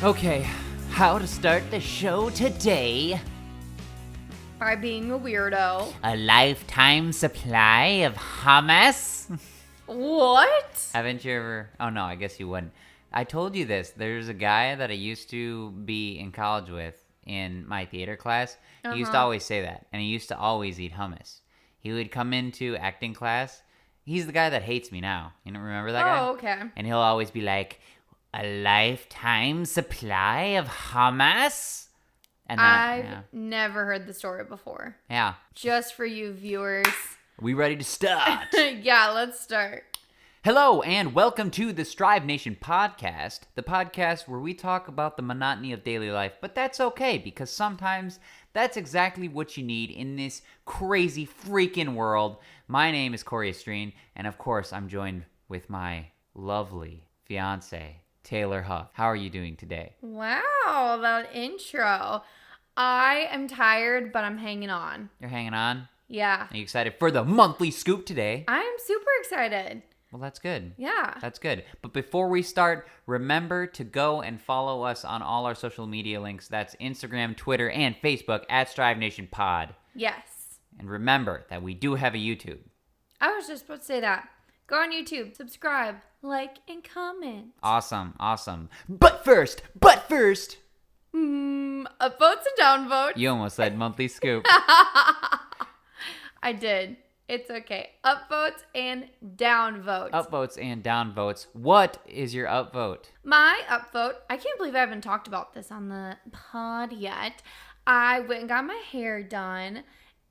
Okay, how to start the show today? By being a weirdo. A lifetime supply of hummus? What? Haven't you ever... Oh no, I guess you wouldn't. I told you this. There's a guy that I used to be in college with in my theater class. He used to always say that, and he used to always eat hummus. He would come into acting class. He's the guy that hates me now. You don't remember that guy? Oh, okay. And he'll always be like, a lifetime supply of hummus? And then, I've never heard the story before. Yeah. Just for you viewers. We ready to start? Yeah, let's start. Hello, and welcome to the Strive Nation podcast, the podcast where we talk about the monotony of daily life, but that's okay, because sometimes that's exactly what you need in this crazy freaking world. My name is Cory Estreen, and of course, I'm joined with my lovely fiance, Taylor Huff. How are you doing today? Wow, that intro. I am tired, but I'm hanging on. You're hanging on? Yeah. Are you excited for the monthly scoop today? I am super excited. Well, that's good. Yeah. That's good. But before we start, remember to go and follow us on all our social media links. That's Instagram, Twitter, and Facebook at Strive Nation Pod. Yes. And remember that we do have a YouTube. I was just about to say that. Go on YouTube, subscribe, like, and comment. Awesome, awesome. But first. Upvotes and downvotes. You almost said monthly scoop. I did. It's okay. Upvotes and downvotes. Upvotes and downvotes. What is your upvote? My upvote, I can't believe I haven't talked about this on the pod yet. I went and got my hair done,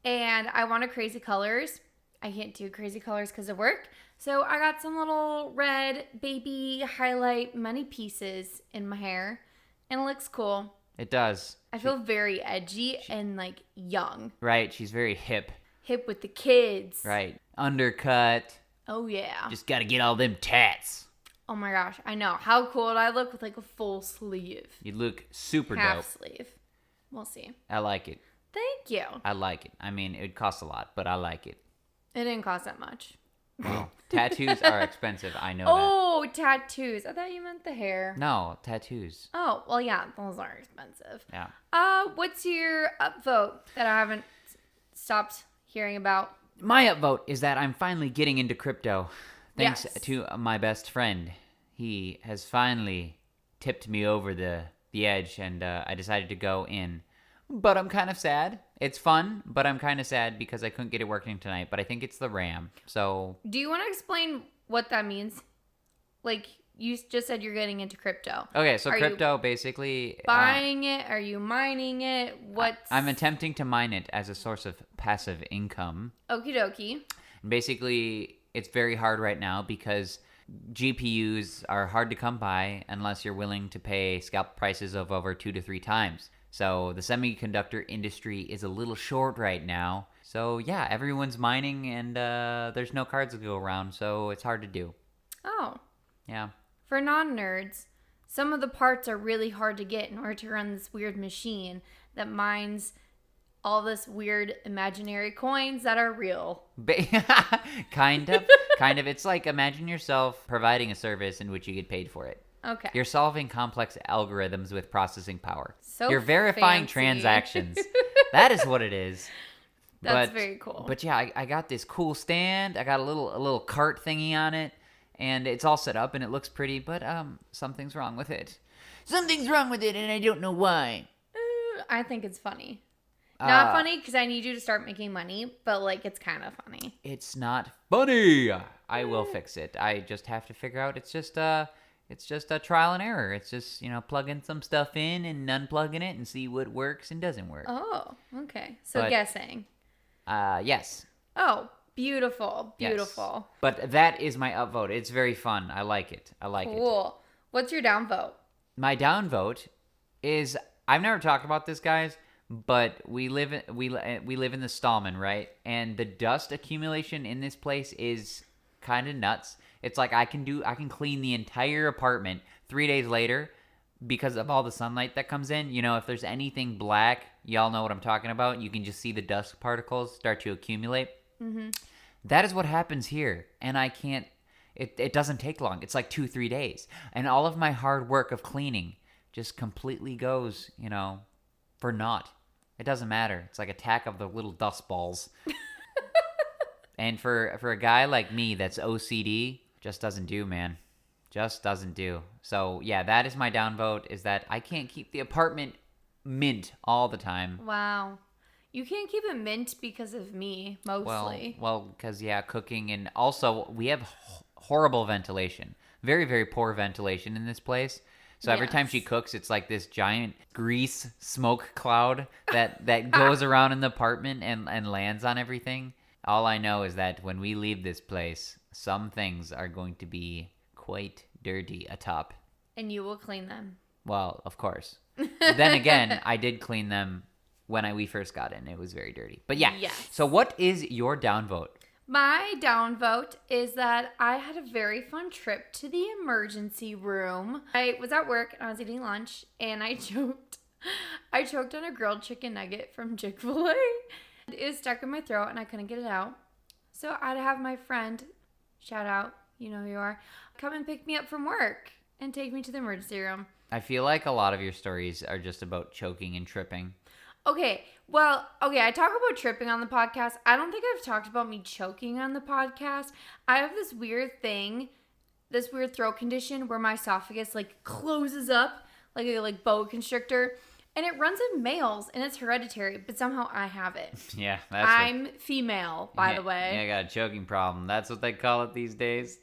and I wanted crazy colors. I can't do crazy colors because of work. So I got some little red baby highlight money pieces in my hair, and it looks cool. It does. I feel very edgy and like young. Right, she's very hip. Hip with the kids. Right. Undercut. Oh, yeah. Just gotta get all them tats. Oh my gosh, I know. How cool would I look with like a full sleeve? You look super Half dope. sleeve. We'll see. I like it. Thank you. I like it. I mean, it would cost a lot, but I like it. It didn't cost that much. Well, tattoos are expensive. I know Oh, tattoos. I thought you meant the hair. that. No, tattoos. Oh, well, yeah, those are expensive. Yeah. What's your upvote that I haven't stopped hearing about? My upvote is that I'm finally getting into crypto. Thanks Yes. to my best friend. He has finally tipped me over the edge, and I decided to go in. But I'm kind of sad. It's fun, but I'm kind of sad because I couldn't get it working tonight. But I think it's the RAM. So Do you want to explain what that means? Like, you just said you're getting into crypto. okay, so Are you crypto basically Buying it? Are you mining it? I'm attempting to mine it as a source of passive income. Okie dokie. Basically, it's very hard right now because GPUs are hard to come by unless you're willing to pay scalp prices of over 2 to 3 times. So the semiconductor industry is a little short right now. So yeah, everyone's mining and there's no cards to go around, so it's hard to do. Oh. Yeah. For non-nerds, some of the parts are really hard to get in order to run this weird machine that mines all this weird imaginary coins that are real. Kind of. It's like, imagine yourself providing a service in which you get paid for it. Okay. You're solving complex algorithms with processing power. So You're verifying fancy. transactions. That is what it is. That's very cool. But yeah, I got this cool stand. I got a little cart thingy on it, and it's all set up and it looks pretty. But something's wrong with it. Something's wrong with it, and I don't know why. I think it's funny. Not funny because I need you to start making money, but like it's kind of funny. It's not funny. I will fix it. I just have to figure out. It's just a trial and error. It's just, plugging some stuff in and unplugging it and see what works and doesn't work. Oh, okay. So But- guessing. Yes. Oh, beautiful. Yes. Beautiful. But that is my upvote. It's very fun. I like it. Cool. What's your downvote? My downvote is, I've never talked about this, guys, but we live in the Stallman, right? And the dust accumulation in this place is kind of nuts. It's like I can clean the entire apartment 3 days later because of all the sunlight that comes in. If there's anything black, y'all know what I'm talking about. You can just see the dust particles start to accumulate. Mm-hmm. That is what happens here, and I can't. It doesn't take long. It's like 2-3 days, and all of my hard work of cleaning just completely goes, for naught. It doesn't matter. It's like Attack of the Little Dust Balls. And for a guy like me that's OCD, just doesn't do, man. Just doesn't do. So, yeah, that is my downvote, is that I can't keep the apartment mint all the time. Wow. You can't keep it mint because of me, mostly. Well, because, cooking. And also, we have horrible ventilation. Very, very poor ventilation in this place. So every time she cooks, it's like this giant grease smoke cloud that goes around in the apartment and lands on everything. All I know is that when we leave this place, some things are going to be quite dirty atop. And you will clean them. Well, of course. But then again, I did clean them when we first got in. It was very dirty. But yeah. Yes. So what is your downvote? My downvote is that I had a very fun trip to the emergency room. I was at work and I was eating lunch and I choked. I choked on a grilled chicken nugget from Chick-fil-A. It was stuck in my throat and I couldn't get it out. So I'd have my friend, shout out, you know who you are, come and pick me up from work and take me to the emergency room. I feel like a lot of your stories are just about choking and tripping. Okay, I talk about tripping on the podcast. I don't think I've talked about me choking on the podcast. I have this weird throat condition where my esophagus closes up like a boa constrictor, and it runs in males and it's hereditary, but somehow I have it. Yeah, I'm female, by the way. Yeah, I got a choking problem. That's what they call it these days.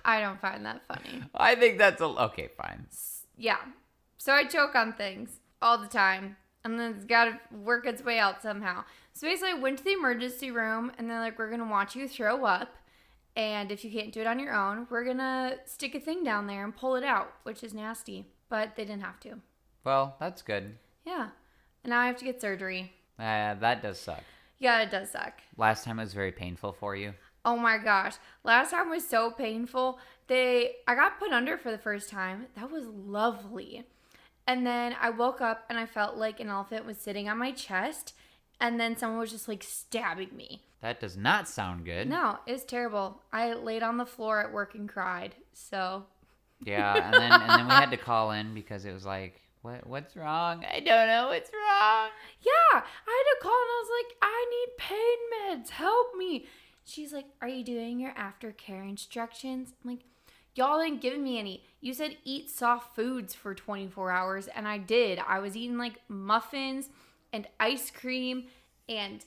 I don't find that funny. I think that's okay, fine. Yeah. So I choke on things all the time. And then it's got to work its way out somehow. So basically, I went to the emergency room, and they're like, we're going to watch you throw up. And if you can't do it on your own, we're going to stick a thing down there and pull it out, which is nasty. But they didn't have to. Well, that's good. Yeah. And now I have to get surgery. That does suck. Yeah, it does suck. Last time it was very painful for you. Oh my gosh. Last time was so painful. I got put under for the first time. That was lovely. And then I woke up and I felt like an elephant was sitting on my chest. And then someone was just stabbing me. That does not sound good. No, it was terrible. I laid on the floor at work and cried. So. Yeah, and then we had to call in because it was like, what's wrong? I don't know what's wrong. Yeah, I had to call and I was like, I need pain meds. Help me. She's like, are you doing your aftercare instructions? I'm like, y'all didn't give me any. You said eat soft foods for 24 hours, and I did. I was eating muffins and ice cream and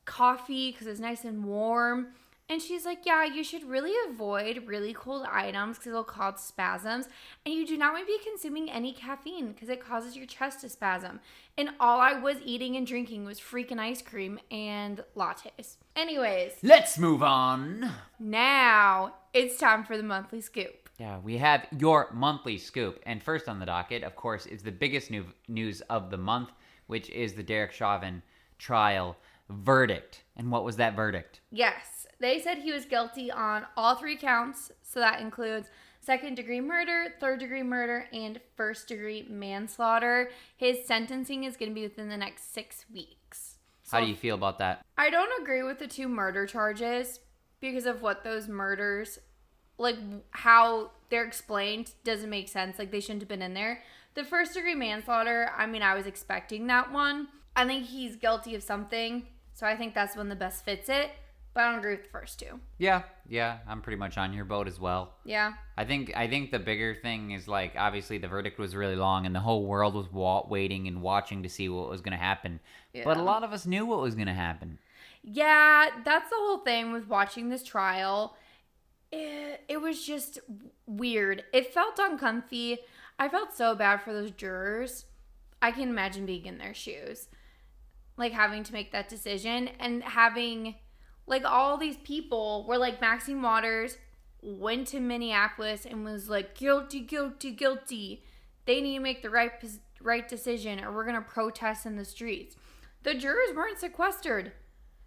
coffee because it's nice and warm. And she's like, yeah, you should really avoid really cold items because it'll cause spasms. And you do not want to be consuming any caffeine because it causes your chest to spasm. And all I was eating and drinking was freaking ice cream and lattes. Anyways. Let's move on. Now it's time for the monthly scoop. Yeah, we have your monthly scoop. And first on the docket, of course, is the biggest news of the month, which is the Derek Chauvin trial verdict. And what was that verdict? Yes. They said he was guilty on all 3 counts. So that includes second-degree murder, third-degree murder, and first-degree manslaughter. His sentencing is going to be within the next 6 weeks. So how do you feel about that? I don't agree with the 2 murder charges because of what those murders, how they're explained, doesn't make sense. They shouldn't have been in there. The first-degree manslaughter, I was expecting that one. I think he's guilty of something, so I think that's one that best fits it. But I don't agree with the first 2. Yeah, I'm pretty much on your boat as well. Yeah. I think the bigger thing is obviously the verdict was really long and the whole world was waiting and watching to see what was going to happen. Yeah. But a lot of us knew what was going to happen. Yeah, that's the whole thing with watching this trial. It was just weird. It felt uncomfy. I felt so bad for those jurors. I can imagine being in their shoes. Having to make that decision and having... all these people were Maxine Waters went to Minneapolis and was guilty, guilty, guilty. They need to make the right decision or we're going to protest in the streets. The jurors weren't sequestered.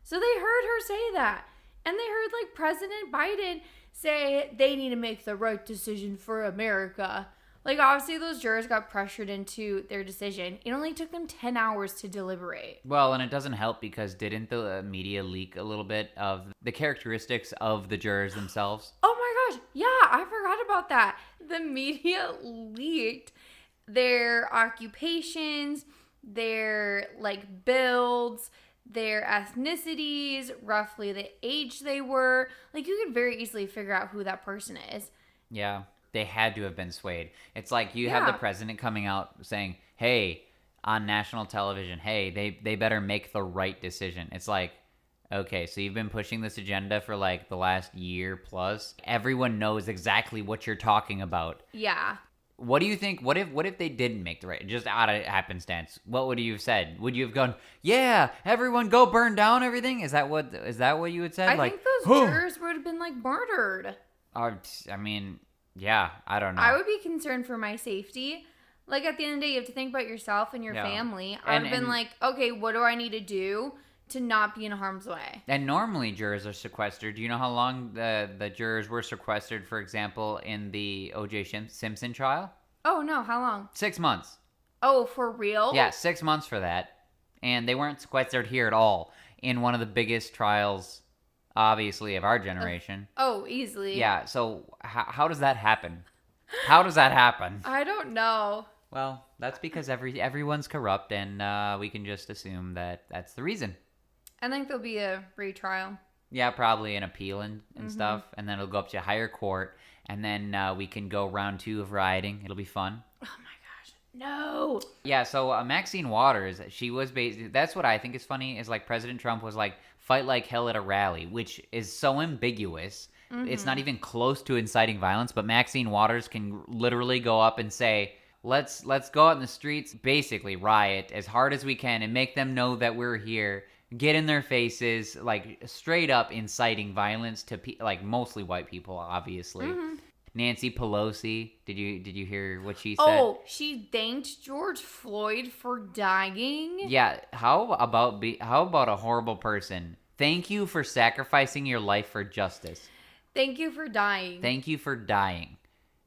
So they heard her say that. And they heard President Biden say they need to make the right decision for America. Obviously those jurors got pressured into their decision. It only took them 10 hours to deliberate. Well, and it doesn't help because didn't the media leak a little bit of the characteristics of the jurors themselves? Oh my gosh. Yeah, I forgot about that. the media leaked their occupations, their like builds, their ethnicities, roughly the age they were. Like, you could very easily figure out who that person is. Yeah, they had to have been swayed. It's like you have the president coming out saying, hey, on national television, hey, they better make the right decision. It's like, okay, so you've been pushing this agenda for like the last year plus. Everyone knows exactly what you're talking about. Yeah. What do you think? What if they didn't make the right, just out of happenstance? What would you have said? Would you have gone, yeah, everyone go burn down everything? Is that what you had said? I like, think those jurors would have been like murdered. I mean, yeah, I don't know. I would be concerned for my safety. Like, at the end of the day, you have to think about yourself and your family. I would have been like, okay, what do I need to do to not be in harm's way? And normally jurors are sequestered. Do you know how long the jurors were sequestered, for example, in the O.J. Simpson trial? Oh, no. How long? 6 months. Oh, for real? Yeah, 6 months for that. And they weren't sequestered here at all in one of the biggest trials, obviously, of our generation. Oh, easily. Yeah, so how does that happen? How does that happen? I don't know. Well, that's because everyone's corrupt, and we can just assume that that's the reason. I think there'll be a retrial. Yeah, probably an appeal and stuff, and then it'll go up to a higher court, and then we can go round 2 of rioting. It'll be fun. Oh my gosh, no! Yeah, so Maxine Waters, she was that's what I think is funny, is like President Trump was like, fight like hell at a rally, which is so ambiguous. It's not even close to inciting violence, but Maxine Waters can literally go up and say, let's go out in the streets, basically riot as hard as we can and make them know that we're here. Get in their faces, like straight up inciting violence to like mostly white people, obviously. Nancy Pelosi, did you hear what she said? Oh, she thanked George Floyd for dying. Yeah, how about a horrible person? Thank you for sacrificing your life for justice. Thank you for dying. Thank you for dying.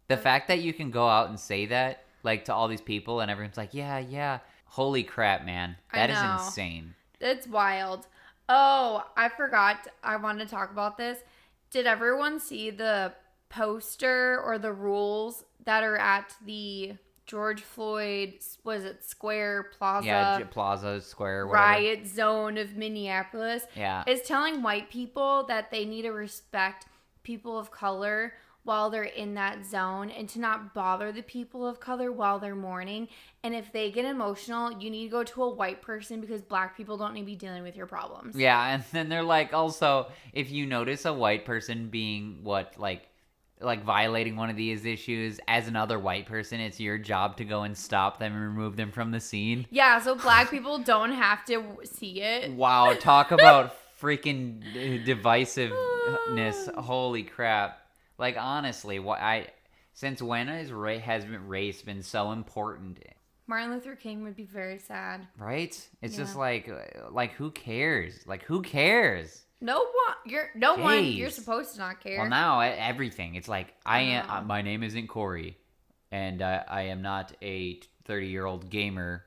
The fact that you can go out and say that, like, to all these people, and everyone's like, yeah. Holy crap, man. That is insane. It's wild. Oh, I forgot. I wanted to talk about this. Did everyone see the poster or the rules that are at the George Floyd, was it Square Plaza? Yeah, Plaza, Square, whatever. Riot zone of Minneapolis. Yeah. It's telling white people that they need to respect people of color while they're in that zone and to not bother the people of color while they're mourning. And if they get emotional, you need to go to a white person because black people don't need to be dealing with your problems. Yeah, and then they're like, also, if you notice a white person being like violating one of these issues, as another white person, it's your job to go and stop them and remove them from the scene. Yeah, so black people don't have to see it. Wow, talk about freaking divisiveness. Holy crap. Like, honestly, since when has race been so important? Supporting Luther King would be very sad. Right? It's just like who cares? Like, who cares? No one. You're supposed to not care. Well, now everything. It's like my name isn't Cory, and I am not a 30-year-old gamer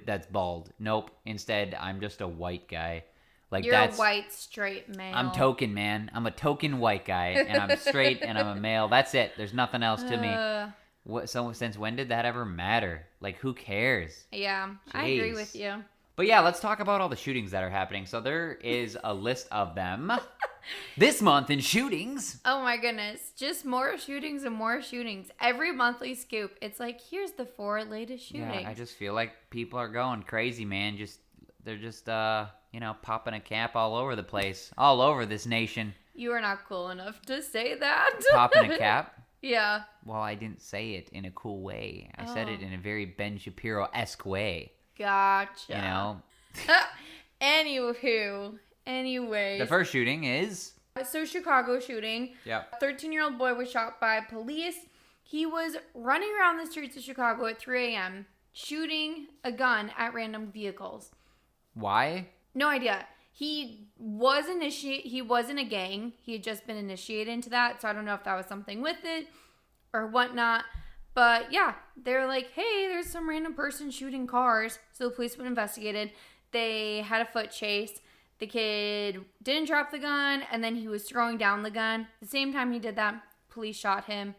that's bald. Nope. Instead, I'm just a white guy. Like, you're a white straight male. I'm token, man. I'm a token white guy, and I'm straight, and I'm a male. That's it. There's nothing else to me. So since when did that ever matter? Like, who cares? Yeah, jeez. I agree with you. But yeah, let's talk about all the shootings that are happening. So there is a list of them this month in shootings. Oh my goodness. Just more shootings and more shootings. Every monthly scoop, it's like, here's the 4 latest shootings. Yeah, I just feel like people are going crazy, man. They're just popping a cap all over the place. All over this nation. You are not cool enough to say that. Popping a cap? Yeah. Well, I didn't say it in a cool way. I said it in a very Ben Shapiro-esque way. Gotcha. You know? Anyways. The first shooting is... So, Chicago shooting. Yep. A 13-year-old boy was shot by police. He was running around the streets of Chicago at 3 a.m., shooting a gun at random vehicles. Why? No idea. He was in a gang. He had just been initiated into that, so I don't know if that was something with it or whatnot. But yeah, they're like, hey, there's some random person shooting cars. So the police went and investigated. They had a foot chase. The kid didn't drop the gun, and then he was throwing down the gun. The same time he did that, police shot him.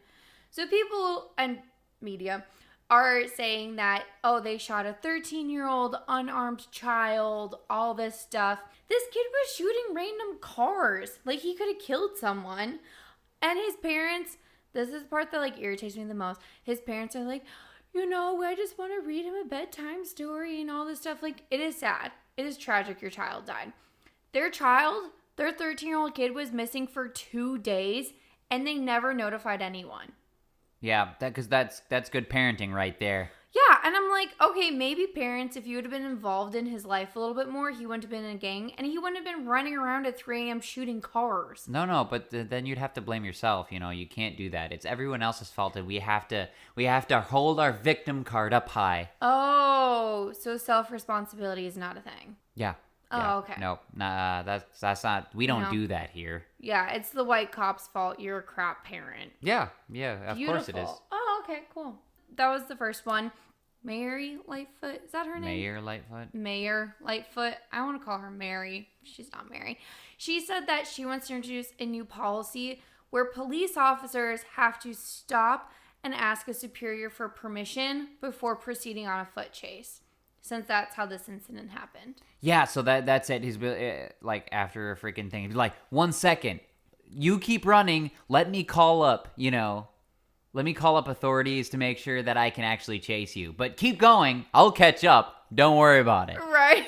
So people and media are saying that, oh, they shot a 13-year-old unarmed child, all this stuff. This kid was shooting random cars. Like, he could have killed someone. And his parents, this is the part that, like, irritates me the most. His parents are like, I just want to read him a bedtime story and all this stuff. Like, it is sad. It is tragic your child died. Their 13-year-old kid was missing for 2 days, and they never notified anyone. Yeah, because that's good parenting right there. Yeah, and I'm like, okay, maybe parents, if you would have been involved in his life a little bit more, he wouldn't have been in a gang, and he wouldn't have been running around at 3 a.m. shooting cars. No, but then you'd have to blame yourself. You can't do that. It's everyone else's fault, and we have to hold our victim card up high. Oh, so self-responsibility is not a thing. Yeah. Oh, yeah. okay. No, nah, that's not. We don't do that here. Yeah, it's the white cop's fault. You're a crap parent. Yeah, of Beautiful. course it is. Oh, okay, cool. That was the first one. Mary Lightfoot, is that her name? Mayor Lightfoot. Mayor Lightfoot. I want to call her Mary. She's not Mary. She said that she wants to introduce a new policy where police officers have to stop and ask a superior for permission before proceeding on a foot chase, since that's how this incident happened. Yeah, so that's it. He's like, after a freaking thing, he's like, 1 second, you keep running. Let me call up, Let me call up authorities to make sure that I can actually chase you. But keep going. I'll catch up. Don't worry about it. Right.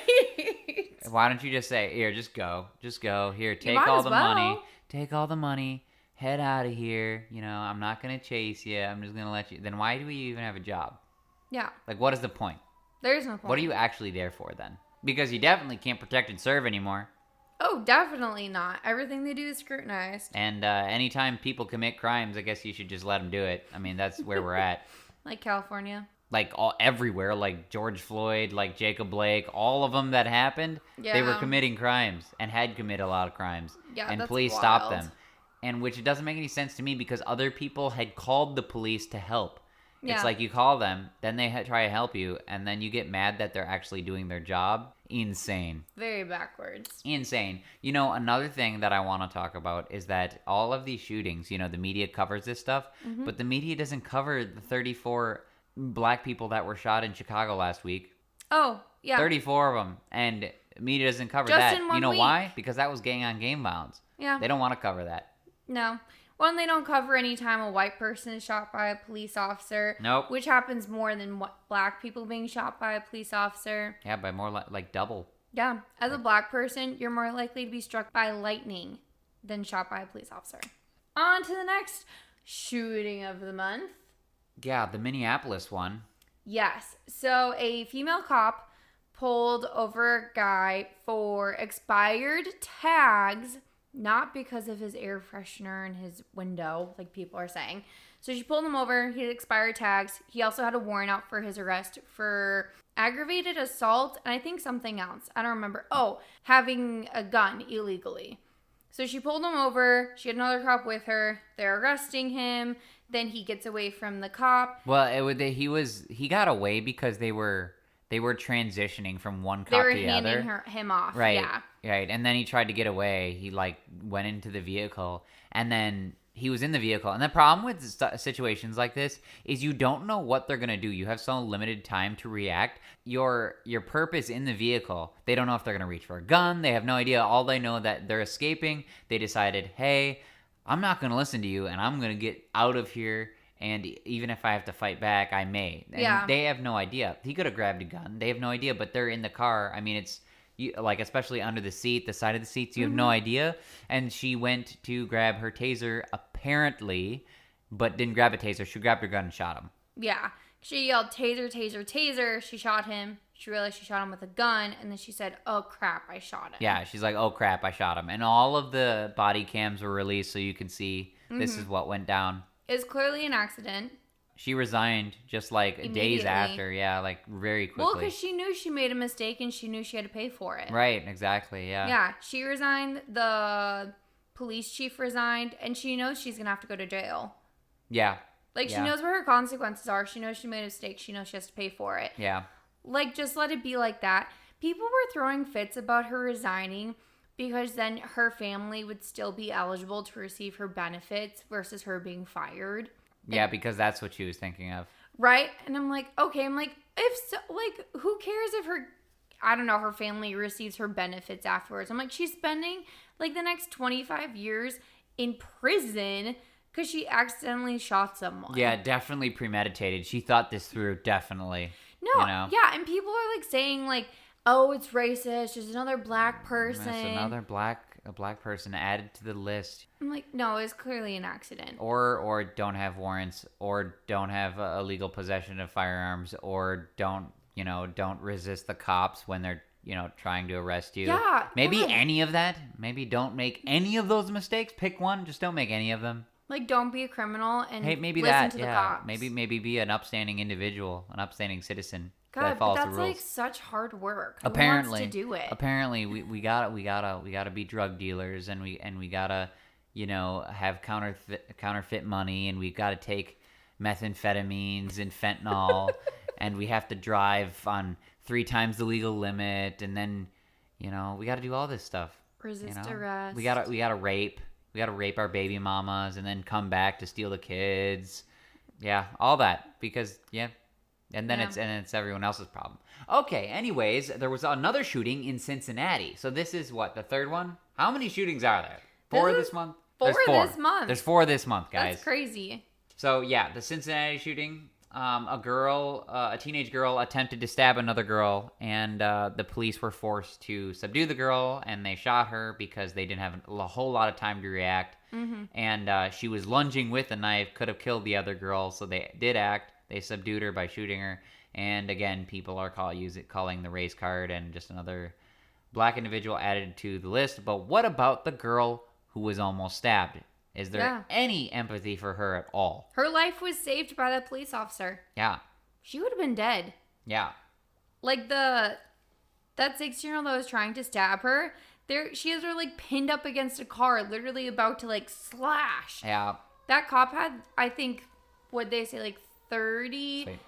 Why don't you just say, here, just go. Just go. Here, take all the money. Take all the money. Head out of here. I'm not going to chase you. I'm just going to let you. Then why do we even have a job? Yeah. Like, what is the point? There's no point. What are you actually there for then? Because you definitely can't protect and serve anymore. Oh, definitely not. Everything they do is scrutinized. And anytime people commit crimes, I guess you should just let them do it. I mean, that's where we're at. Like California. Like everywhere, like George Floyd, like Jacob Blake, all of them that happened, they were committing crimes and had committed a lot of crimes. Yeah, and that's police wild. stopped them. And which doesn't make any sense to me because other people had called the police to help. Yeah. It's like you call them, then they try to help you, and then you get mad that they're actually doing their job. Insane. Very backwards. Insane. Another thing that I want to talk about is that all of these shootings, the media covers this stuff, but the media doesn't cover the 34 black people that were shot in Chicago last week. Oh, yeah. 34 of them. And media doesn't cover Just that. in 1 week. Why? Because that was gang on gang violence. Yeah. They don't want to cover that. No. One, they don't cover any time a white person is shot by a police officer. Nope. Which happens more than black people being shot by a police officer. Yeah, by more like double. Yeah. As a black person, you're more likely to be struck by lightning than shot by a police officer. On to the next shooting of the month. Yeah, the Minneapolis one. Yes. So a female cop pulled over a guy for expired tags, not because of his air freshener in his window, like people are saying. So she pulled him over. He had expired tags. He also had a warrant out for his arrest for aggravated assault and I think something else. I don't remember. Oh, having a gun illegally. So she pulled him over. She had another cop with her. They're arresting him. Then he gets away from the cop. Well, he got away because they were transitioning from one cop to the other. They were handing him off. Right. Yeah. Right. And then he tried to get away. He went into the vehicle and then he was in the vehicle. And the problem with situations like this is you don't know what they're going to do. You have so limited time to react. Your purpose in the vehicle, they don't know if they're going to reach for a gun. They have no idea. All they know that they're escaping. They decided, hey, I'm not going to listen to you and I'm going to get out of here. And even if I have to fight back, I may. And they have no idea. He could have grabbed a gun. They have no idea, but they're in the car. I mean, it's especially under the seat, the side of the seats, you have no idea. And she went to grab her taser, apparently, but didn't grab a taser. She grabbed her gun and shot him. Yeah. She yelled, taser, taser, taser. She shot him. She realized she shot him with a gun. And then she said, oh, crap, I shot him. Yeah, she's like, oh, crap, I shot him. And all of the body cams were released so you could see this is what went down. It's clearly an accident. She resigned just days after. Yeah, very quickly. Well, because she knew she made a mistake and she knew she had to pay for it. Right, exactly, yeah. Yeah, she resigned. The police chief resigned. And she knows she's going to have to go to jail. Yeah. She knows what her consequences are. She knows she made a mistake. She knows she has to pay for it. Yeah. Just let it be like that. People were throwing fits about her resigning because then her family would still be eligible to receive her benefits versus her being fired. Yeah, because that's what she was thinking of. Right? And I'm like, okay. I'm like, if so, like, who cares if I don't know, her family receives her benefits afterwards. I'm like, she's spending like the next 25 years in prison because she accidentally shot someone. Yeah, definitely premeditated. She thought this through, definitely. No, you know? yeah, and people are like saying like, oh, it's racist. There's another black person. That's another black person added to the list. I'm like, no, it's clearly an accident. Or don't have warrants, or don't have illegal possession of firearms, or don't resist the cops when they're, trying to arrest you. Yeah. Maybe God. any of that. Maybe don't make any of those mistakes. Pick one. Just don't make any of them. Like, don't be a criminal and Maybe listen to the cops. Maybe be an upstanding individual, an upstanding citizen. God, that but follows that's the rules. like such hard work. Who Apparently, wants to do it? Apparently, we gotta be drug dealers, and we gotta have counterfeit money, and we gotta take methamphetamines and fentanyl, and we have to drive on 3 times the legal limit, and then we gotta do all this stuff. Resist arrest. We gotta rape. We gotta rape our baby mamas, and then come back to steal the kids. Yeah, all that because And then it's everyone else's problem. Okay, anyways, there was another shooting in Cincinnati. So this is what, the third one? How many shootings are there? 4 this month? Four There's 4 this month. There's 4 this month, guys. That's crazy. So yeah, the Cincinnati shooting. A teenage girl attempted to stab another girl, and the police were forced to subdue the girl, and they shot her because they didn't have a whole lot of time to react. Mm-hmm. And she was lunging with a knife, could have killed the other girl, so they did act. They subdued her by shooting her. And again, people are calling the race card and just another black individual added to the list. But what about the girl who was almost stabbed? Is there any empathy for her at all? Her life was saved by the police officer. Yeah. She would have been dead. Yeah. Like that 16-year-old that was trying to stab her, she has her like pinned up against a car, literally about to like slash. Yeah. That cop had, I think, what'd they say, like 30? Sweet.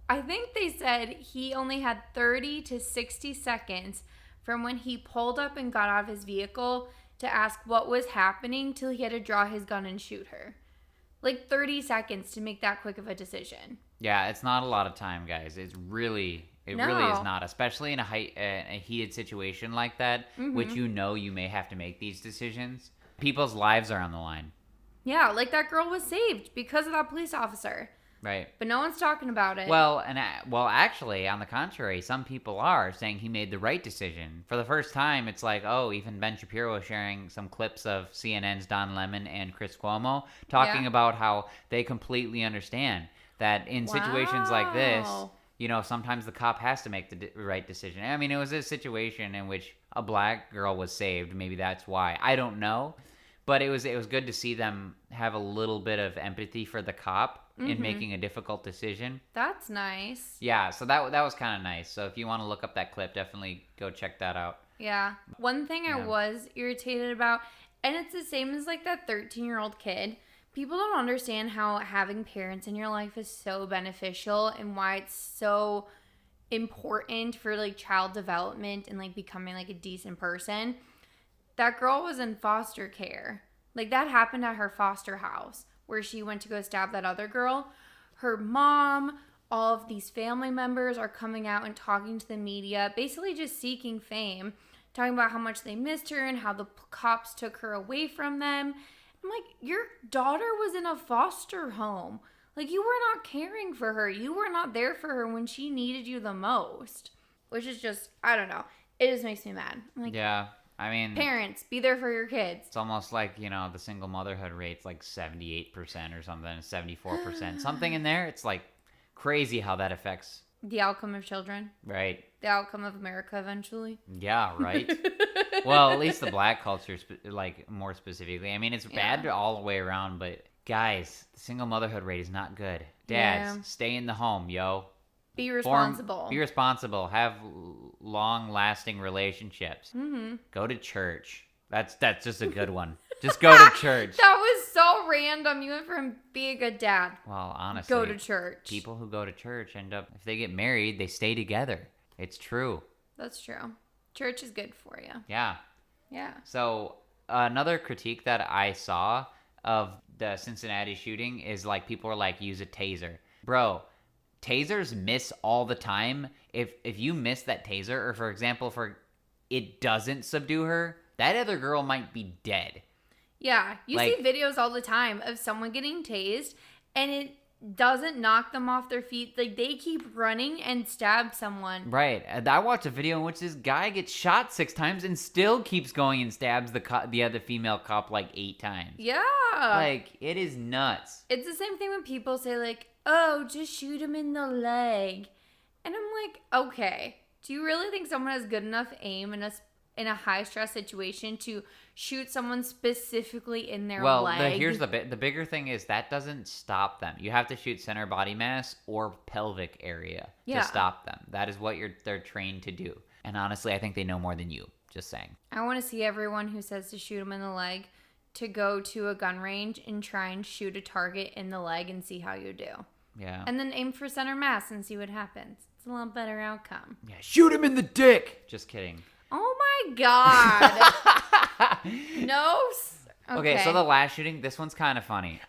I think they said he only had 30 to 60 seconds from when he pulled up and got out of his vehicle to ask what was happening till he had to draw his gun and shoot her. Like 30 seconds to make that quick of a decision. Yeah, it's not a lot of time, guys. It really is not, especially in a heated situation like that, which you may have to make these decisions. People's lives are on the line. Yeah, like that girl was saved because of that police officer. Right. But no one's talking about it. Well, actually, on the contrary, some people are saying he made the right decision. For the first time, it's like, even Ben Shapiro was sharing some clips of CNN's Don Lemon and Chris Cuomo talking about how they completely understand that in situations like this, sometimes the cop has to make the right decision. I mean, it was a situation in which a black girl was saved. Maybe that's why. I don't know. But it was good to see them have a little bit of empathy for the cop in making a difficult decision. That's nice. Yeah, so that was kind of nice. So if you want to look up that clip, definitely go check that out. Yeah. One thing I was irritated about, and it's the same as like that 13-year-old kid, people don't understand how having parents in your life is so beneficial and why it's so important for like child development and like becoming like a decent person. That girl was in foster care. Like, that happened at her foster house where she went to go stab that other girl. Her mom, all of these family members are coming out and talking to the media, basically just seeking fame, talking about how much they missed her and how the cops took her away from them. I'm like, your daughter was in a foster home. Like, you were not caring for her. You were not there for her when she needed you the most. Which is just, I don't know. It just makes me mad. I'm like, yeah. I mean, parents, be there for your kids. It's almost like, the single motherhood rate's like 78% or something, 74%. Something in there. It's like crazy how that affects the outcome of children. Right. The outcome of America eventually. Yeah, right. Well, at least the black culture, like more specifically. I mean, it's bad all the way around, but guys, the single motherhood rate is not good. Dads, stay in the home, yo. Be responsible. Be responsible. Have long-lasting relationships. Mm-hmm. Go to church. That's just a good one. Just go to church. That was so random. You went from be a good dad. Well, honestly. Go to church. People who go to church end up, if they get married, they stay together. It's true. That's true. Church is good for you. Yeah. Yeah. So another critique that I saw of the Cincinnati shooting is like people are like, use a taser. Bro, tasers miss all the time. If you miss that taser, or for example, it doesn't subdue her, that other girl might be dead. Yeah, you see videos all the time of someone getting tased and it doesn't knock them off their feet. Like, they keep running and stab someone. Right. I watched a video in which this guy gets shot 6 times and still keeps going and stabs the other female cop like 8 times. Yeah. Like, it is nuts. It's the same thing when people say, like, oh, just shoot him in the leg. And I'm like, okay, do you really think someone has good enough aim in a high-stress situation to shoot someone specifically in their leg? Well, here's the bigger thing is that doesn't stop them. You have to shoot center body mass or pelvic area to stop them. That is what they're trained to do. And honestly, I think they know more than you. Just saying. I want to see everyone who says to shoot him in the leg to go to a gun range and try and shoot a target in the leg and see how you do. Yeah. And then aim for center mass and see what happens. It's a lot better outcome. Yeah, shoot him in the dick. Just kidding. Oh my God. No. Okay, so the last shooting, this one's kind of funny.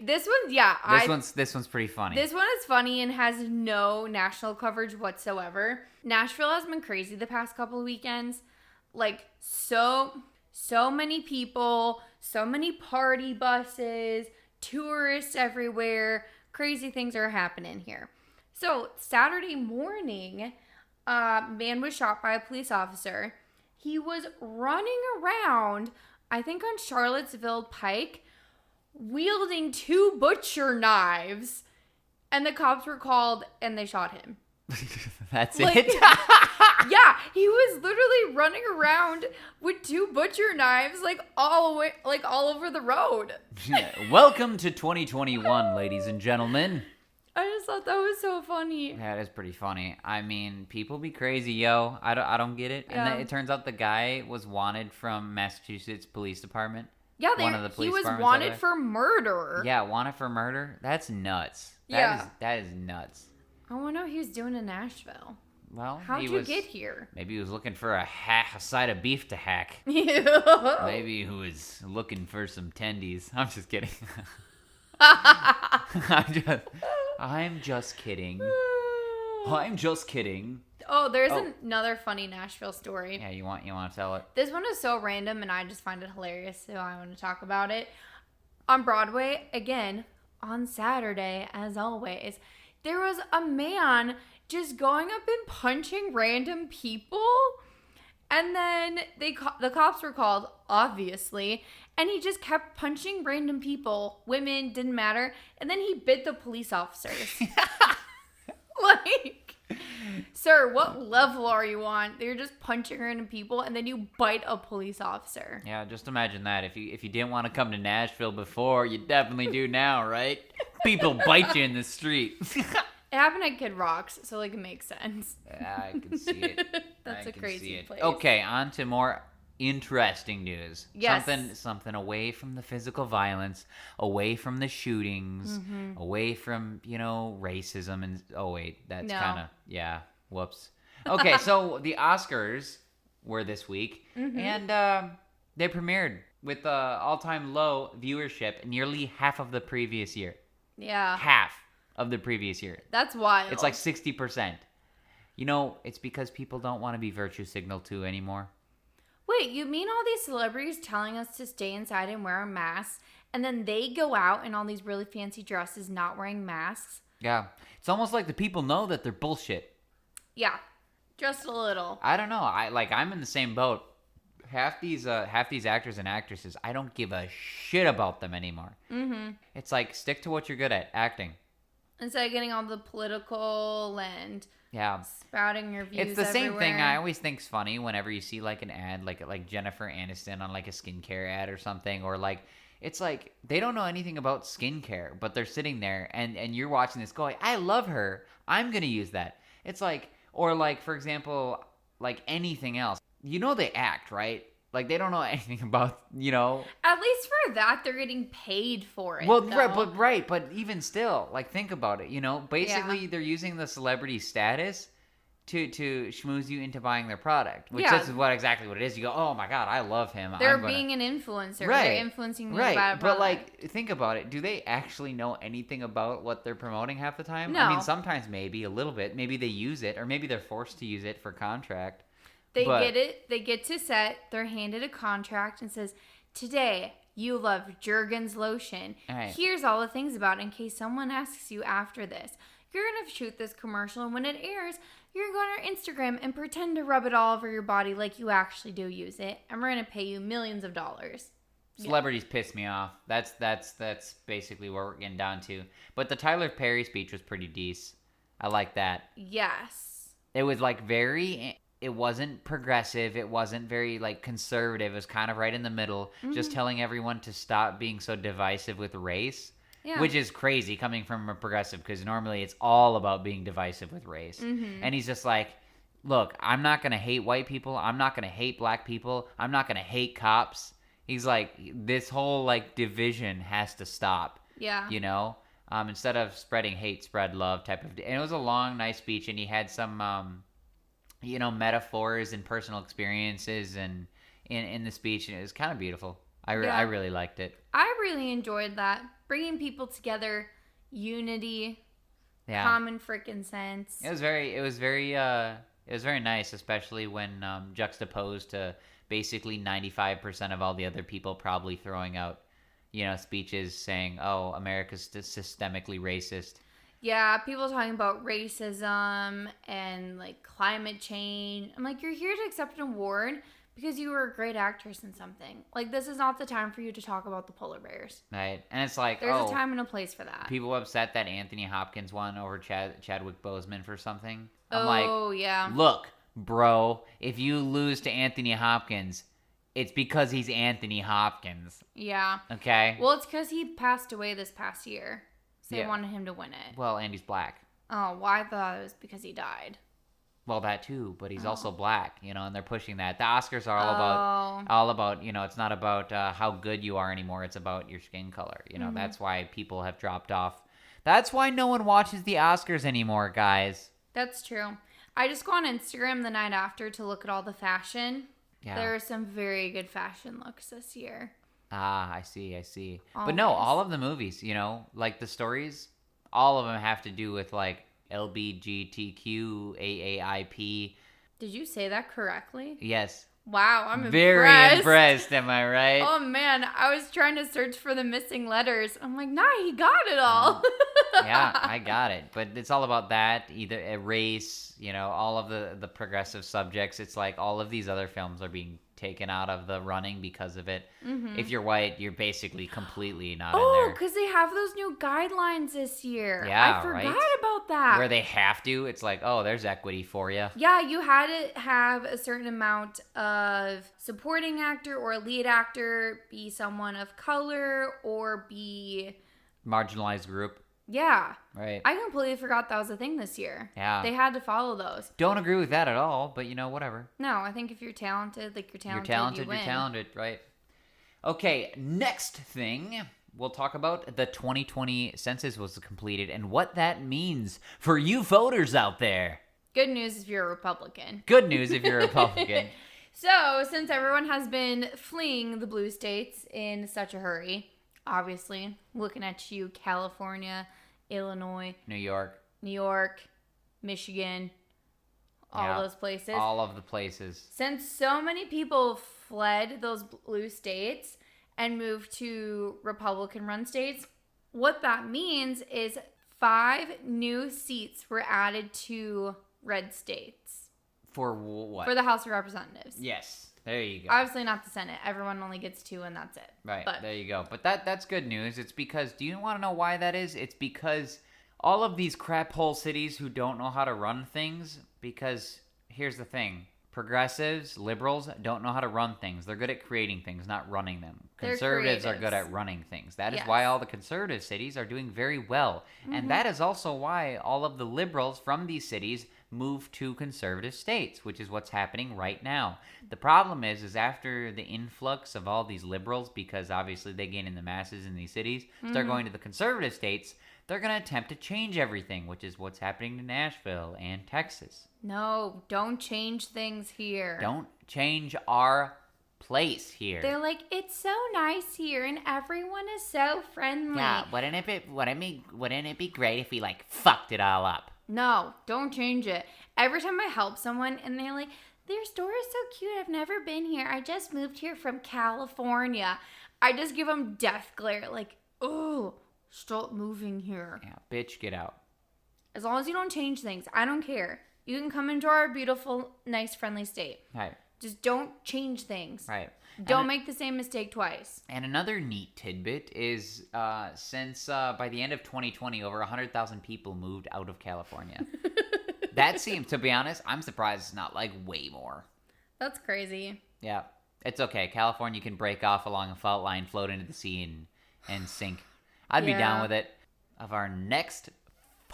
This one's pretty funny. This one is funny and has no national coverage whatsoever. Nashville has been crazy the past couple of weekends. Like, so many people, so many party buses, tourists everywhere. Crazy things are happening here. So, Saturday morning, a man was shot by a police officer. He was running around, I think on Charlottesville Pike, wielding 2 butcher knives. And the cops were called and they shot him. That's like, it? Yeah, he was literally running around with 2 butcher knives all over the road. Welcome to 2021, ladies and gentlemen. I just thought that was so funny. That is pretty funny. I mean, people be crazy, yo. I don't get it. Yeah. And then it turns out the guy was wanted from Massachusetts Police Department. Yeah, he was wanted for murder. Yeah, wanted for murder. That's nuts. That is nuts. I want to know what he was doing in Nashville. Well, how'd you get here? Maybe he was looking for a side of beef to hack. Ew. Maybe he was looking for some tendies. I'm just kidding. I'm just kidding. I'm just kidding. Oh, there's another funny Nashville story. Yeah, you want to tell it? This one is so random, and I just find it hilarious, so I want to talk about it. On Broadway, again, on Saturday, as always, there was a man just going up and punching random people. And then the cops were called, obviously, and he just kept punching random people. Women, didn't matter. And then he bit the police officers. Like, sir, what level are you on? You're just punching random people, and then you bite a police officer. Yeah, just imagine that. If you didn't want to come to Nashville before, you definitely do now, right? People bite you in the street. It happened at Kid Rocks, so, like, it makes sense. Yeah, I can see it. That's a crazy place. Okay, on to more interesting news. Yes. Something away from the physical violence, away from the shootings, away from, racism and... Oh, wait, that's kind of... Yeah, whoops. Okay, so the Oscars were this week, and they premiered with all-time low viewership, nearly half of the previous year. Yeah. Half of the previous year. That's wild. It's like 60%. It's because people don't want to be virtue signaled to anymore. Wait, you mean all these celebrities telling us to stay inside and wear our masks, and then they go out in all these really fancy dresses not wearing masks? Yeah. It's almost like the people know that they're bullshit. Yeah. Just a little. I don't know. I'm in the same boat. Half these actors and actresses, I don't give a shit about them anymore. Mm-hmm. It's like, stick to what you're good at, acting. Instead of getting all the political and spouting your views. It's the same everywhere. thing I always think's funny whenever you see like an ad like Jennifer Aniston on like a skincare ad or something, or like it's like they don't know anything about skincare, but they're sitting there and you're watching this going, I love her, I'm gonna use that. It's like, or like for example, like anything else. They act, right? Like, they don't know anything about, At least for that, they're getting paid for it. Well, but even still, like, think about it, Basically, they're using the celebrity status to schmooze you into buying their product, which Yeah. is exactly what it is. You go, oh my god, I love him. They're being an influencer. Right. They're influencing you right. about a But product. like, think about it. Do they actually know anything about what they're promoting half the time? No. I mean, sometimes maybe a little bit. Maybe they use it, or maybe they're forced to use it for contract. They get it. They get to set. They're handed a contract and says, "Today you love Jergens lotion. Right. Here's all the things about it in case someone asks you after this. You're gonna shoot this commercial, and when it airs, you're going to go on our Instagram and pretend to rub it all over your body like you actually do use it, and we're gonna pay you millions of dollars." Celebrities piss me off. That's basically what we're getting down to. But the Tyler Perry speech was pretty decent. I like that. Yes. It was like very. It wasn't progressive. It wasn't very like conservative. It was kind of right in the middle, just telling everyone to stop being so divisive with race. Yeah. Which is crazy coming from a progressive, because normally it's all about being divisive with race. And he's just like, look, I'm not going to hate white people. I'm not going to hate black people. I'm not going to hate cops. He's like, this whole like division has to stop. Yeah. You know? Instead of spreading hate, spread love type of. And it was a long, nice speech, and he had some, metaphors and personal experiences and in the speech, and it was kind of beautiful. I really liked it. I really enjoyed that. Bringing people together, unity, common freaking sense. It was very nice, especially when juxtaposed to basically 95% of all the other people probably throwing out, speeches saying, "Oh, America's systemically racist." Yeah, people talking about racism and like climate change. I'm like, you're here to accept an award because you were a great actress in something. Like, this is not the time for you to talk about the polar bears. Right. And it's like, there's a time and a place for that. People upset that Anthony Hopkins won over Chadwick Boseman for something. I'm yeah. Look, bro, if you lose to Anthony Hopkins, it's because he's Anthony Hopkins. Yeah. Okay? Well, it's because he passed away this past year. So they wanted him to win it. Well, and he's black. Oh, well, I thought it was because he died. Well, that too, but he's also black, and they're pushing that. The Oscars are all about, it's not about how good you are anymore. It's about your skin color. That's why people have dropped off. That's why no one watches the Oscars anymore, guys. That's true. I just go on Instagram the night after to look at all the fashion. Yeah. There are some very good fashion looks this year. Ah, I see. Always. But no, all of the movies, like the stories, all of them have to do with like LGBTQ, AAIP. Did you say that correctly? Yes. Wow, I'm impressed. Very impressed, am I right? Oh man, I was trying to search for the missing letters. I'm like, nah, he got it all. Yeah, I got it. But it's all about that, either a race, all of the progressive subjects. It's like all of these other films are being taken out of the running because of it. Mm-hmm. If you're white, you're basically completely not in there. Oh, because they have those new guidelines this year. Yeah, I forgot about that. Where they have to. It's like, oh, there's equity for you. Yeah, you had to have a certain amount of supporting actor or lead actor be someone of color or be... marginalized group. Yeah. Right. I completely forgot that was a thing this year. Yeah. They had to follow those. Don't agree with that at all, but whatever. No, I think if you're talented, you're talented, you're talented, right? Okay, next thing, we'll talk about the 2020 census was completed and what that means for you voters out there. Good news if you're a Republican. Good news if you're a Republican. So, since everyone has been fleeing the blue states in such a hurry, obviously, looking at you, California, Illinois, New York, Michigan, all those places. All of the places. Since so many people fled those blue states and moved to Republican-run states, what that means is 5 new seats were added to red states. For what? For the House of Representatives. Yes. There you go. Obviously not the Senate. Everyone only gets 2 and that's it. Right. But there you go. But that's good news. It's because, do you want to know why that is? It's because all of these crap hole cities who don't know how to run things, because here's the thing. Progressives, liberals don't know how to run things. They're good at creating things, not running them. Conservatives are good at running things. That is why all the conservative cities are doing very well. Mm-hmm. And that is also why all of the liberals from these cities move to conservative states, which is what's happening right now. The problem is after the influx of all these liberals, because obviously they gain in the masses in these cities, start going to the conservative states, they're going to attempt to change everything, which is what's happening to Nashville and Texas. No, don't change things here. Don't change our place here. They're like, it's so nice here and everyone is so friendly. Yeah, wouldn't it be great if we like fucked it all up? No, don't change it. Every time I help someone and they're like, their store is so cute. I've never been here. I just moved here from California. I just give them death glare. Like, oh, stop moving here. Yeah, bitch, get out. As long as you don't change things, I don't care. You can come into our beautiful, nice, friendly state. Right. Just don't change things. Right. Don't make the same mistake twice. And another neat tidbit is since by the end of 2020, over 100,000 people moved out of California. That seems, to be honest, I'm surprised it's not like way more. That's crazy. Yeah. It's okay. California can break off along a fault line, float into the sea, and sink. I'd be down with it. Of our next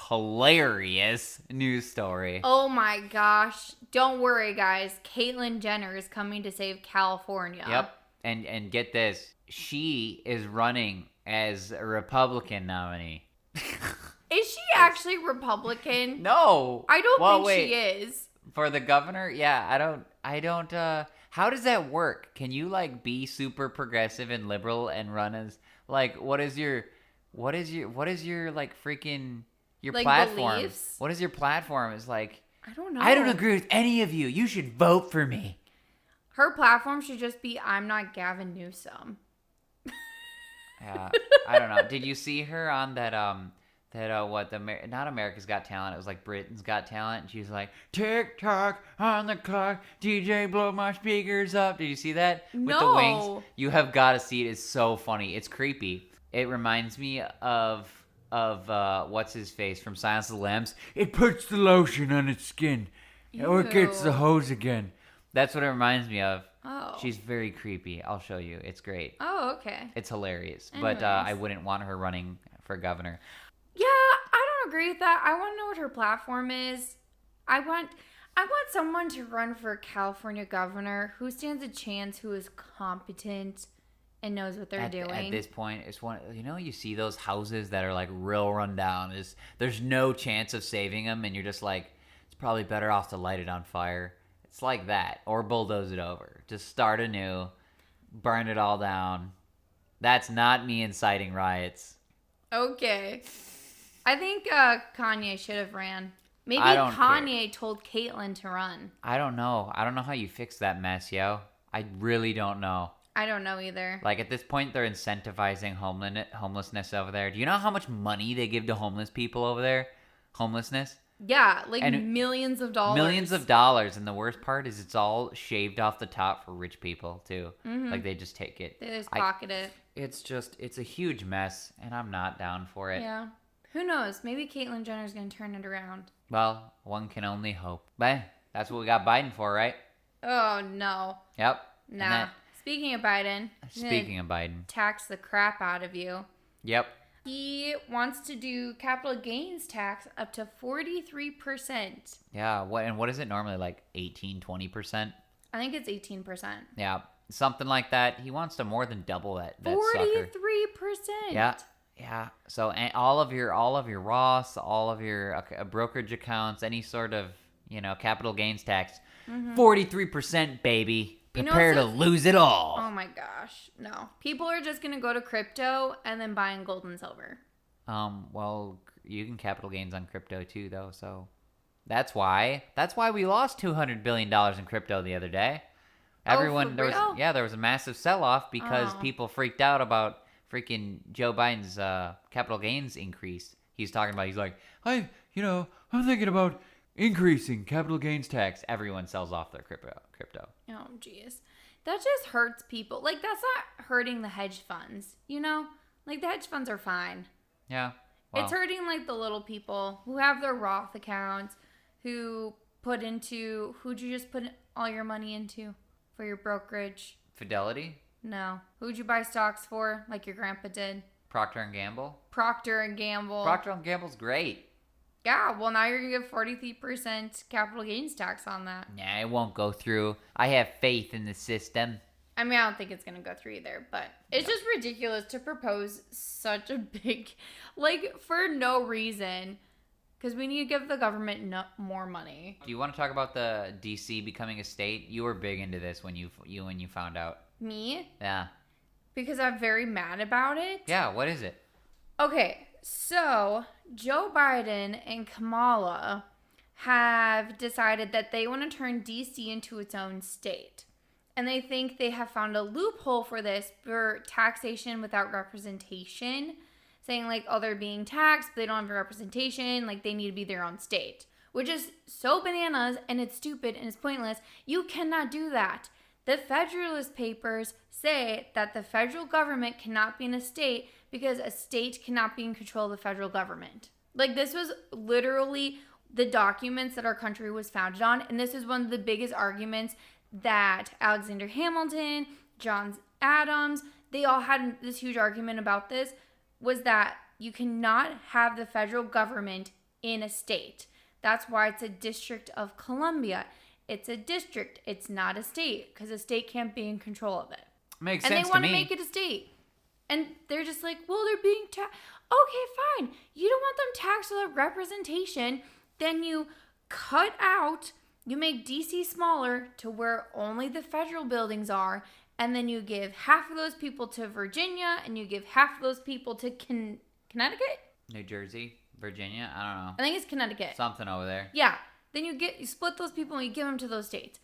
hilarious news story. Oh my gosh. Don't worry, guys. Caitlyn Jenner is coming to save California. Yep. And get this. She is running as a Republican nominee. Is she actually Republican? No. I don't think she is. For the governor? Yeah, I don't how does that work? Can you like be super progressive and liberal and run as like what is your like freaking your like platform? Beliefs? What is your platform? Is like I don't know. I don't agree with any of you. You should vote for me. Her platform should just be I'm not Gavin Newsom. Yeah. I don't know. Did you see her on that not America's Got Talent, it was like Britain's Got Talent, and she's like, tick-tock on the clock, DJ blow my speakers up. Did you see that? No. With the wings? You have got to see it. It's so funny. It's creepy. It reminds me of what's his face from Silence of the Lambs. It puts the lotion on its skin. Or it gets the hose again. That's what it reminds me of. Oh. She's very creepy. I'll show you. It's great. Oh, okay. It's hilarious. Anyways. But I wouldn't want her running for governor. Yeah, I don't agree with that. I want to know what her platform is. I want someone to run for California governor who stands a chance, who is competent and knows what they're doing. At this point, it's one. You see those houses that are like real run down. There's no chance of saving them, and you're just like, it's probably better off to light it on fire. It's like that, or bulldoze it over. Just start anew, burn it all down. That's not me inciting riots. Okay. I think Kanye should have ran. Maybe Kanye told Caitlyn to run. I don't know. I don't know how you fix that mess, yo. I really don't know. I don't know either. Like, at this point, they're incentivizing homelessness over there. Do you know how much money they give to homeless people over there? Homelessness? Yeah, like millions of dollars. Millions of dollars. And the worst part is it's all shaved off the top for rich people, too. Mm-hmm. Like, they just take it. They just pocket it. It's a huge mess, and I'm not down for it. Yeah. Who knows? Maybe Caitlyn Jenner's going to turn it around. Well, one can only hope. But that's what we got Biden for, right? Oh, no. Yep. Nah. Speaking of Biden. Tax the crap out of you. Yep. He wants to do capital gains tax up to 43%. Yeah. What is it normally? Like 18, 20%? I think it's 18%. Yeah. Something like that. He wants to more than double that 43%. Yeah. Yeah. So all of your Roths, all of your brokerage accounts, any sort of, capital gains tax, 43%, baby. Prepare to lose it all. Oh my gosh. No. People are just going to go to crypto and then buying gold and silver. Well, you can capital gains on crypto too, though. So that's why we lost $200 billion in crypto the other day. There was a massive sell-off because people freaked out about freaking Joe Biden's capital gains increase. He's like, I'm thinking about increasing capital gains tax. Everyone sells off their crypto. Oh, jeez. That just hurts people. Like, that's not hurting the hedge funds, Like, the hedge funds are fine. Yeah. Well, it's hurting, like, the little people who have their Roth accounts, who'd you just put all your money into for your brokerage? Fidelity? No. Who'd you buy stocks for, like your grandpa did? Procter & Gamble? Procter & Gamble. Procter & Gamble's great. Yeah, well, now you're going to give 43% capital gains tax on that. Nah, it won't go through. I have faith in the system. I mean, I don't think it's going to go through either, but it's just ridiculous to propose such a big, like, for no reason, because we need to give the government more money. Do you want to talk about the DC becoming a state? You were big into this when you found out. Me? Yeah. Because I'm very mad about it. Yeah, what is it? Okay, so Joe Biden and Kamala have decided that they want to turn DC into its own state. And they think they have found a loophole for this, for taxation without representation. Saying like, oh, they're being taxed, but they don't have representation. Like, they need to be their own state. Which is so bananas, and it's stupid, and it's pointless. You cannot do that. The Federalist Papers say that the federal government cannot be in a state because a state cannot be in control of the federal government. Like, this was literally the documents that our country was founded on. And this is one of the biggest arguments that Alexander Hamilton, John Adams, they all had this huge argument about this, was that you cannot have the federal government in a state. That's why it's a District of Columbia. It's a district. It's not a state, because a state can't be in control of it. Makes sense to me. And they want to make it a state. And they're just like, well, they're being taxed. Okay, fine. You don't want them taxed without representation. Then you cut out, you make DC smaller to where only the federal buildings are. And then you give half of those people to Virginia, and you give half of those people to Connecticut? New Jersey? Virginia? I don't know. I think it's Connecticut. Something over there. Yeah. Then you split those people and you give them to those states.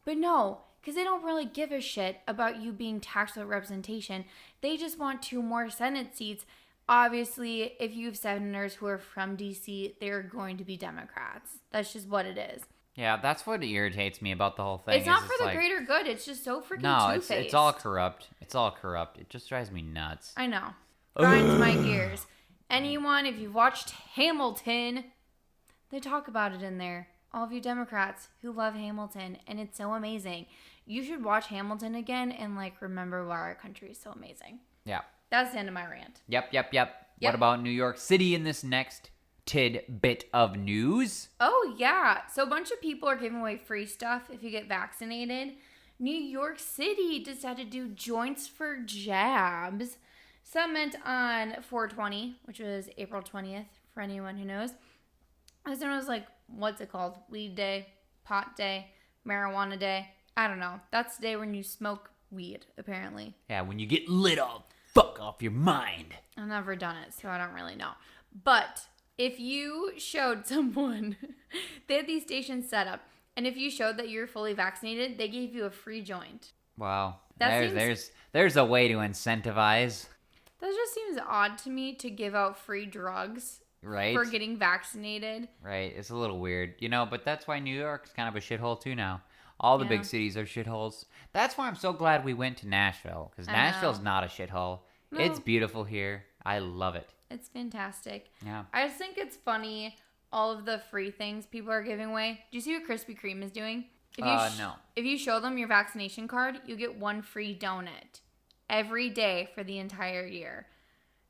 But no, because they don't really give a shit about you being taxed with representation. They just want 2 more Senate seats. Obviously, if you have senators who are from DC, they're going to be Democrats. That's just what it is. Yeah, that's what irritates me about the whole thing. It's not for the greater good. It's just so freaking two-faced. It's all corrupt. It's all corrupt. It just drives me nuts. I know. Grinds my gears. Anyone, if you've watched Hamilton, they talk about it in there. All of you Democrats who love Hamilton, and it's so amazing. You should watch Hamilton again and, like, remember why our country is so amazing. Yeah. That's the end of my rant. Yep. What about New York City in this next tidbit of news? Oh, yeah. So a bunch of people are giving away free stuff if you get vaccinated. New York City decided to do joints for jabs. Some meant on 420, which was April 20th, for anyone who knows. As soon as, like, what's it called? Weed day, pot day, marijuana day. I don't know. That's the day when you smoke weed, apparently. Yeah, when you get lit all fuck off your mind. I've never done it, so I don't really know. But if you showed someone, they had these stations set up, and if you showed that you're fully vaccinated, they gave you a free joint. Wow. There's a way to incentivize. That just seems odd to me, to give out free drugs. Right. For getting vaccinated. Right. It's a little weird. But that's why New York's kind of a shithole too now. All the big cities are shitholes. That's why I'm so glad we went to Nashville. Because Nashville's not a shithole. No. It's beautiful here. I love it. It's fantastic. Yeah. I just think it's funny, all of the free things people are giving away. Do you see what Krispy Kreme is doing? No. If you show them your vaccination card, you get 1 free donut every day for the entire year.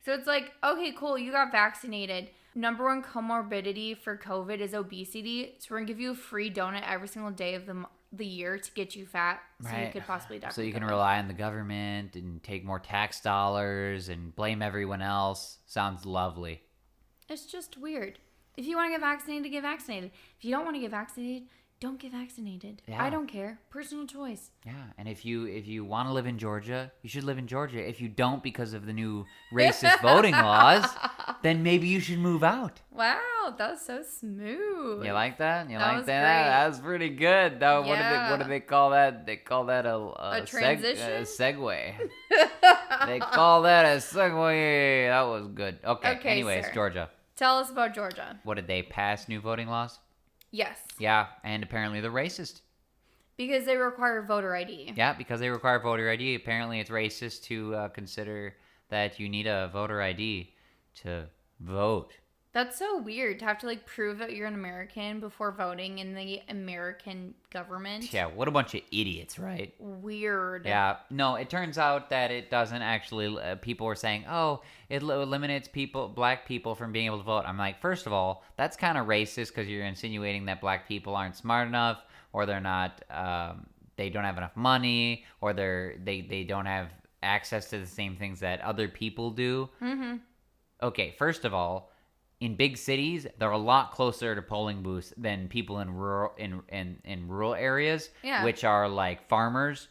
So it's like, okay, cool, you got vaccinated. Number 1 comorbidity for COVID is obesity. So we're going to give you a free donut every single day of the year to get you fat. So you could possibly die. So you can rely on the government and take more tax dollars and blame everyone else. Sounds lovely. It's just weird. If you want to get vaccinated, get vaccinated. If you don't want to get vaccinated, don't get vaccinated. Yeah. I don't care. Personal choice. Yeah, and if you want to live in Georgia, you should live in Georgia. If you don't because of the new racist voting laws, then maybe you should move out. Wow, that was so smooth. You like that? That was great. That was pretty good. Though, yeah. What do they call that? They call that a transition? Segue. They call that a segue. That was good. Okay anyways, sir. Georgia. Tell us about Georgia. What, did they pass new voting laws? Yes. Yeah, and apparently they're racist. Because they require voter ID. Yeah, because they require voter ID. Apparently it's racist to consider that you need a voter ID to vote. That's so weird to have to, like, prove that you're an American before voting in the American government. Yeah, what a bunch of idiots, right? Weird. Yeah, no, it turns out that it doesn't actually, people were saying, oh, it eliminates black people from being able to vote. I'm like, first of all, that's kind of racist because you're insinuating that black people aren't smart enough or they're not they don't have enough money, or they don't have access to the same things that other people do. Mm-hmm. Okay, first of all, in big cities, they're a lot closer to polling booths than people in rural areas, Yeah. which are like farmers,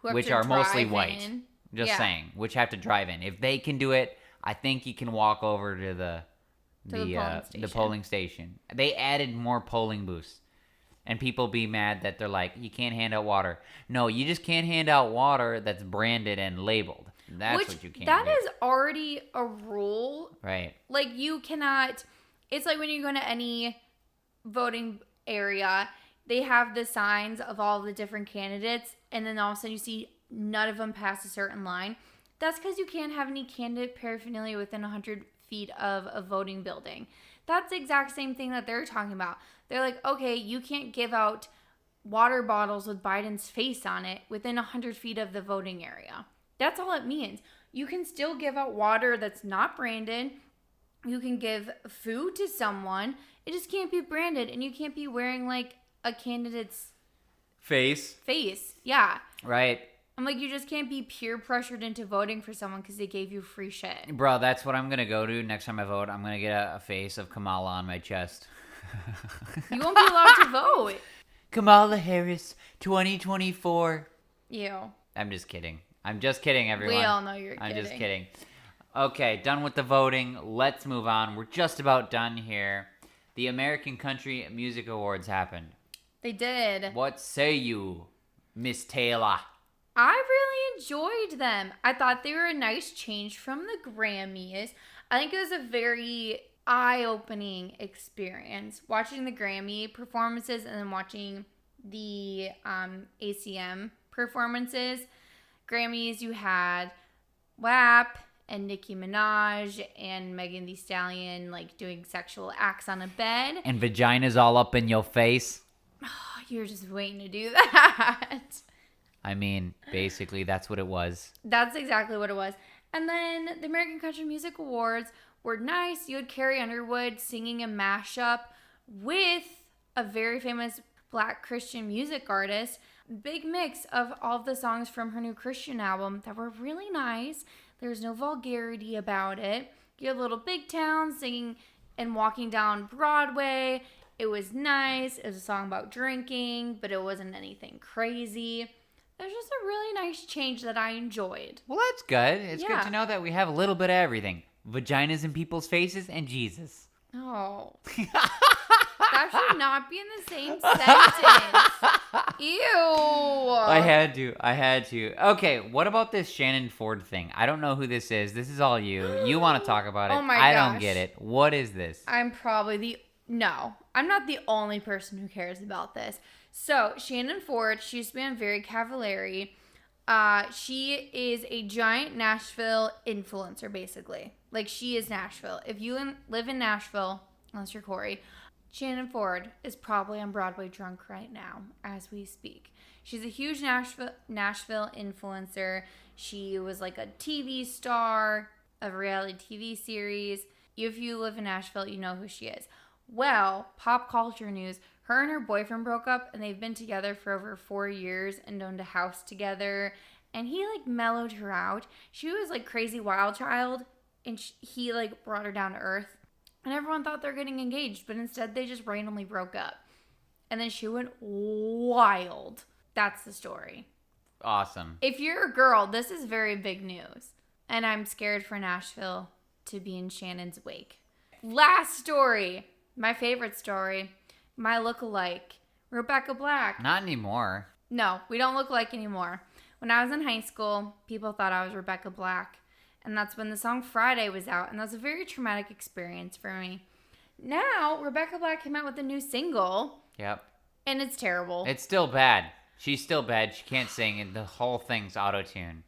which are mostly white. Just saying, which have to drive in. If they can do it, I think you can walk over to the polling station. They added more polling booths. And people be mad that they're like, you can't hand out water. No, you just can't hand out water that's branded and labeled. That's what you can't do. That is already a rule. Right. Like, you cannot... It's like when you go to any voting area, they have the signs of all the different candidates, and then all of a sudden you see none of them pass a certain line. That's because you can't have any candidate paraphernalia within 100 feet of a voting building. That's the exact same thing that they're talking about. They're like, okay, you can't give out water bottles with Biden's face on it within 100 feet of the voting area. That's all it means. You can still give out water that's not branded. You can give food to someone. It just can't be branded, and you can't be wearing like a candidate's face. Yeah. Right. I'm like, you just can't be peer pressured into voting for someone because they gave you free shit. Bro, that's what I'm going to go to next time I vote. I'm going to get a face of Kamala on my chest. You won't be allowed to vote. Kamala Harris, 2024. Ew. I'm just kidding. Everyone. We all know you're kidding. I'm just kidding. Okay, done with the voting. Let's move on. We're just about done here. The American Country Music Awards happened. They did. What say you, Miss Taylor? I really enjoyed them. I thought they were a nice change from the Grammys. I think it was a very eye-opening experience watching the Grammy performances and then watching the ACM performances. Grammys, you had WAP and Nicki Minaj and Megan Thee Stallion like doing sexual acts on a bed. And vaginas all up in your face. Oh, you're just waiting to do that. I mean, basically, that's what it was. That's exactly what it was. And then the American Country Music Awards were nice. You had Carrie Underwood singing a mashup with a very famous Black Christian music artist. Big mix of all of the songs from her new Christian album that were really nice. There's no vulgarity about it. You had Little Big Town singing and walking down Broadway. It was nice. It was a song about drinking, but it wasn't anything crazy. It was just a really nice change that I enjoyed. Well, that's good. It's good to know that we have a little bit of everything. Vaginas in people's faces and Jesus. Oh. That should not be in the same sentence. Ew. I had to. Okay, what about this Shannon Ford thing? I don't know who this is. This is all you. You want to talk about it. Oh my I gosh. don't get it. What is this? I'm not the only person who cares about this. So, Shannon Ford, she used to be on Very Cavallari. She is a giant Nashville influencer, basically. Like, she is Nashville. If you live in Nashville, unless you're Cory, Shannon Ford is probably on Broadway drunk right now as we speak. She's a huge Nashville influencer. She was like a TV star, a reality TV series. If you live in Nashville, you know who she is. Well, pop culture news, her and her boyfriend broke up, and they've been together for over 4 years and owned a house together, and he like mellowed her out. She was like crazy wild child, and he like brought her down to earth, and everyone thought they're getting engaged, but instead they just randomly broke up, and then she went wild. That's the story. Awesome. If you're a girl, this is very big news, and I'm scared for Nashville to be in Shannon's wake. Last story. My favorite story, my lookalike, Rebecca Black. Not anymore. No, we don't look alike anymore. When I was in high school, people thought I was Rebecca Black. And that's when the song Friday was out. And that was a very traumatic experience for me. Now, Rebecca Black came out with a new single. Yep. And it's terrible. It's still bad. She's still bad. She can't sing, and the whole thing's auto-tune.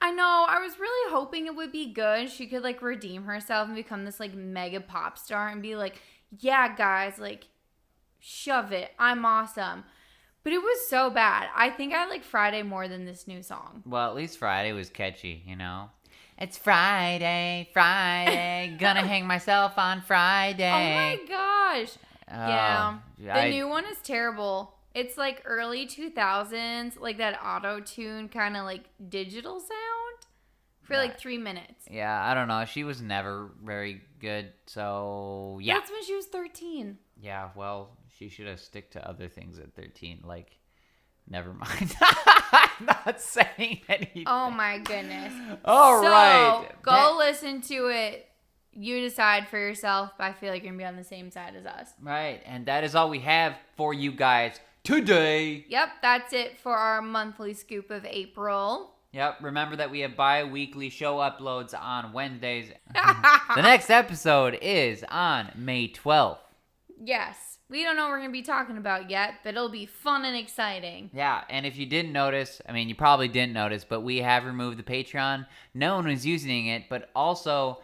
I know. I was really hoping it would be good. She could, like, redeem herself and become this, like, mega pop star and be like, yeah, guys, like, shove it. I'm awesome. But it was so bad. I think I like Friday more than this new song. Well, at least Friday was catchy, you know? It's Friday, gonna hang myself on Friday. Oh my gosh. Yeah. The new one is terrible. It's like early 2000s, like that auto-tune kind of like digital sound for like 3 minutes. Yeah, I don't know. She was never very good, so yeah. That's when she was 13. Yeah, well, she should have stick to other things at 13. Like, never mind. I'm not saying anything. Oh my goodness. All right. Go listen to it. You decide for yourself, but I feel like you're going to be on the same side as us. Right, and that is all we have for you guys today. Yep, that's it for our monthly scoop of April. Yep, remember that we have bi-weekly show uploads on Wednesdays. The next episode is on May 12th. Yes, we don't know what we're going to be talking about yet, but it'll be fun and exciting. Yeah, and if you didn't notice, I mean, you probably didn't notice, but we have removed the Patreon. No one was using it, but also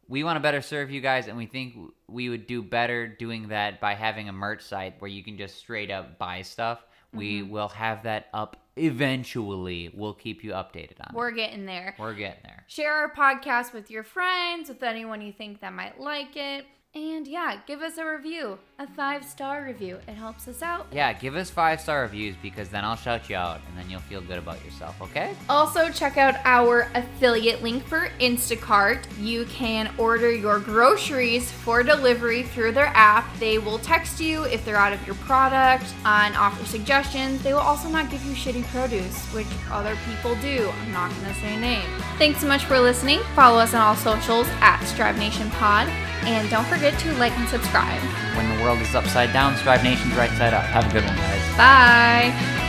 we want to better serve you guys, and we think we would do better doing that by having a merch site where you can just straight up buy stuff. Mm-hmm. We will have that up eventually. We'll keep you updated on it. We're getting there. We're getting there. Share our podcast with your friends, with anyone you think that might like it. And yeah, give us a review, a 5-star review. It helps us out. Yeah, give us 5-star reviews because then I'll shout you out and then you'll feel good about yourself, okay? Also, check out our affiliate link for Instacart. You can order your groceries for delivery through their app. They will text you if they're out of your product and offer suggestions. They will also not give you shitty produce, which other people do. I'm not going to say names. Thanks so much for listening. Follow us on all socials at Strive Nation Pod. And don't forget to like and subscribe. When the world is upside down, Strive Nation's right side up. Have a good one, guys. Bye.